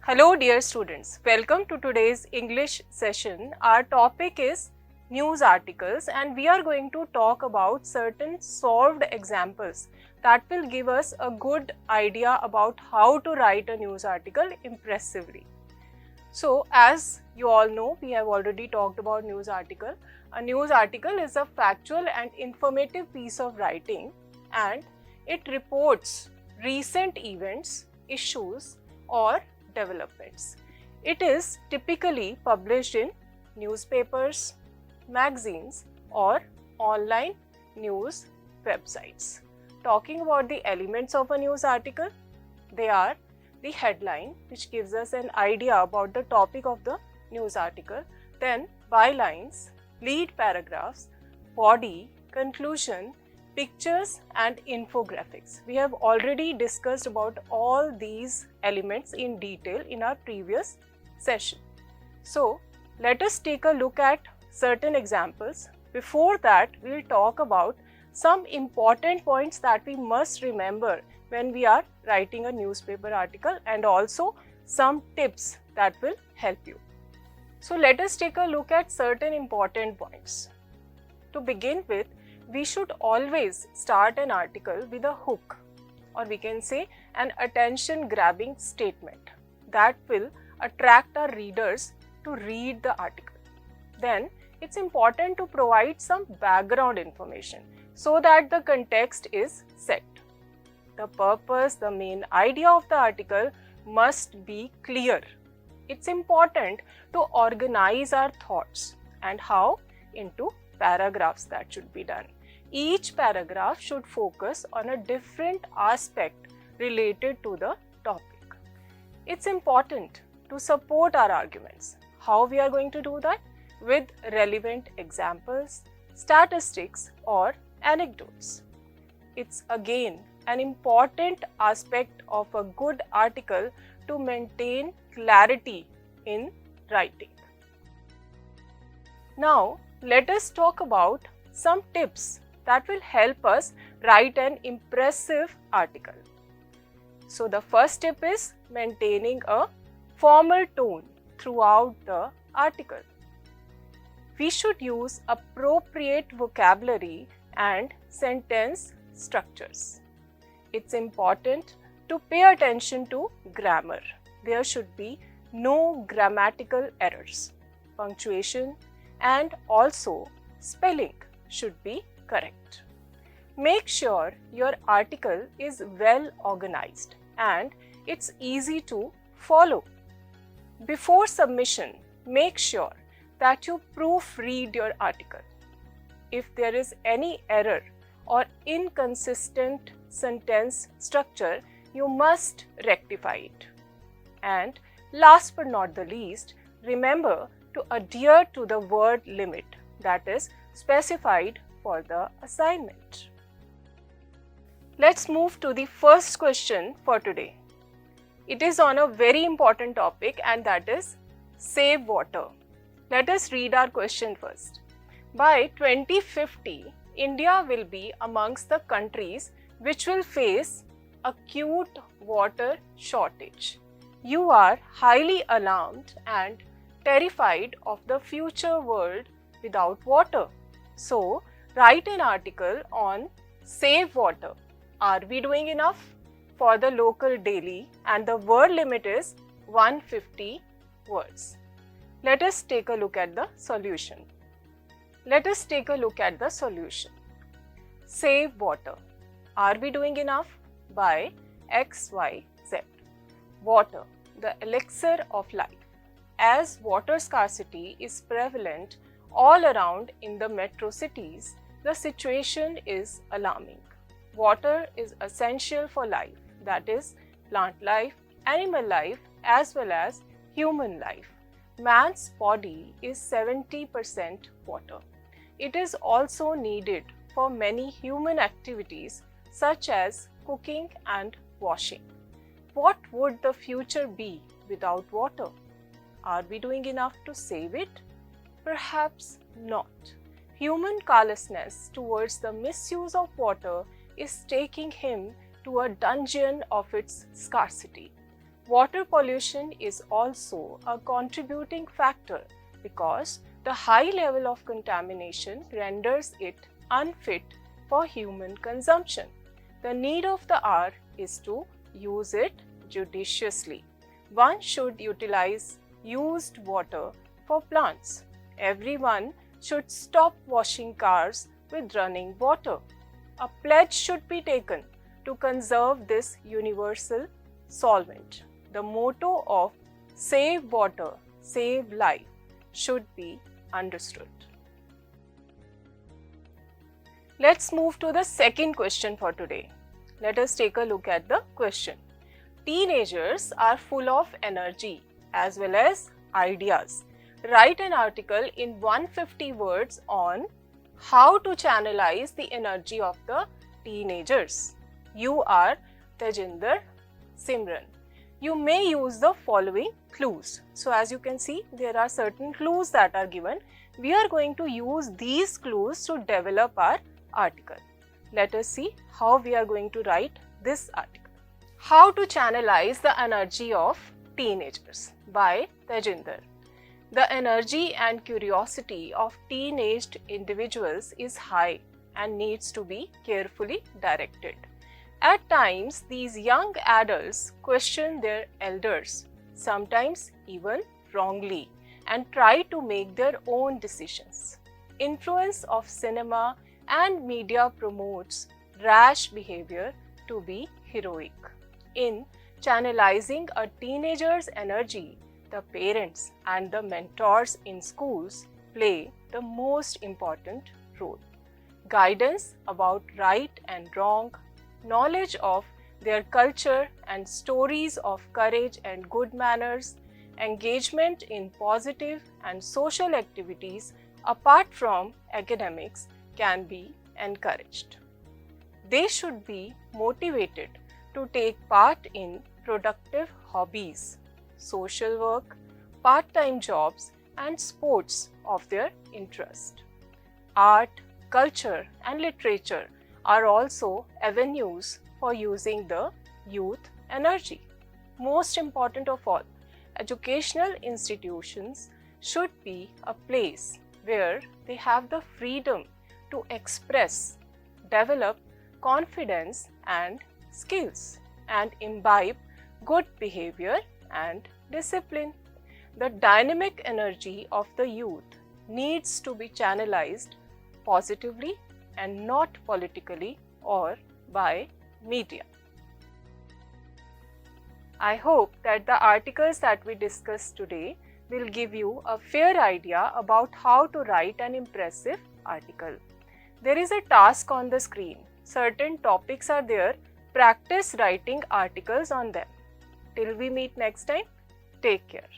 Hello dear students, welcome to today's English session. Our topic is news articles and we are going to talk about certain solved examples that will give us a good idea about how to write a news article impressively. So as you all know, we have already talked about news article. A news article is a factual and informative piece of writing and it reports recent events, issues or developments. It is typically published in newspapers, magazines or online news websites. Talking about the elements of a news article, they are the headline, which gives us an idea about the topic of the news article, then bylines, lead paragraphs, body, conclusion, pictures and infographics. We have already discussed about all these elements in detail in our previous session. So let us take a look at certain examples. Before that, we will talk about some important points that we must remember when we are writing a newspaper article and also some tips that will help you. So let us take a look at certain important points. To begin with, we should always start an article with a hook, or we can say an attention grabbing statement that will attract our readers to read the article. Then it's important to provide some background information so that the context is set. The purpose, the main idea of the article must be clear. It's important to organize our thoughts and how into paragraphs that should be done. Each paragraph should focus on a different aspect related to the topic. It's important to support our arguments. How we are going to do that? With relevant examples, statistics or anecdotes. It's again an important aspect of a good article to maintain clarity in writing. Now, let us talk about some tips that will help us write an impressive article. So the first tip is maintaining a formal tone throughout the article. We should use appropriate vocabulary and sentence structures. It's important to pay attention to grammar. There should be no grammatical errors. Punctuation and also spelling should be correct. Make sure your article is well organized and it's easy to follow. Before submission, make sure that you proofread your article. If there is any error or inconsistent sentence structure, you must rectify it. And last but not the least, remember to adhere to the word limit that is specified for the assignment. Let's move to the first question for today. It is on a very important topic and that is save water. Let us read our question first. By 2050, India will be amongst the countries which will face acute water shortage. You are highly alarmed and terrified of the future world without water. So, write an article on save water. Are we doing enough? For the local daily and the word limit is 150 words. Let us take a look at the solution. Save water. Are we doing enough? By XYZ. Water, the elixir of life. As water scarcity is prevalent all around in the metro cities, the situation is alarming. Water is essential for life, that is, plant life, animal life, as well as human life. Man's body is 70% water. It is also needed for many human activities such as cooking and washing. What would the future be without water? Are we doing enough to save it? Perhaps not. Human callousness towards the misuse of water is taking him to a dungeon of its scarcity. Water pollution is also a contributing factor because the high level of contamination renders it unfit for human consumption. The need of the hour is to use it judiciously. One should utilize used water for plants. Everyone should stop washing cars with running water. A pledge should be taken to conserve this universal solvent. The motto of "Save water, save life" should be understood. Let's move to the second question for today. Let us take a look at the question. Teenagers are full of energy as well as ideas. Write an article in 150 words on how to channelize the energy of the teenagers. You are Tejinder Simran. You may use the following clues. So as you can see, there are certain clues that are given. We are going to use these clues to develop our article. Let us see how we are going to write this article. How to channelize the energy of teenagers by Tejinder. The energy and curiosity of teenaged individuals is high and needs to be carefully directed. At times, these young adults question their elders, sometimes even wrongly, and try to make their own decisions. Influence of cinema and media promotes rash behavior to be heroic. In channelizing a teenager's energy, the parents and the mentors in schools play the most important role. Guidance about right and wrong, knowledge of their culture and stories of courage and good manners, engagement in positive and social activities apart from academics can be encouraged. They should be motivated to take part in productive hobbies, social work, part-time jobs, and sports of their interest. Art, culture, and literature are also avenues for using the youth energy. Most important of all, educational institutions should be a place where they have the freedom to express, develop confidence and skills, and imbibe good behavior and discipline. The dynamic energy of the youth needs to be channelized positively and not politically or by media. I hope that the articles that we discussed today will give you a fair idea about how to write an impressive article. There is a task on the screen. Certain topics are there. Practice writing articles on them. Till we meet next time, take care.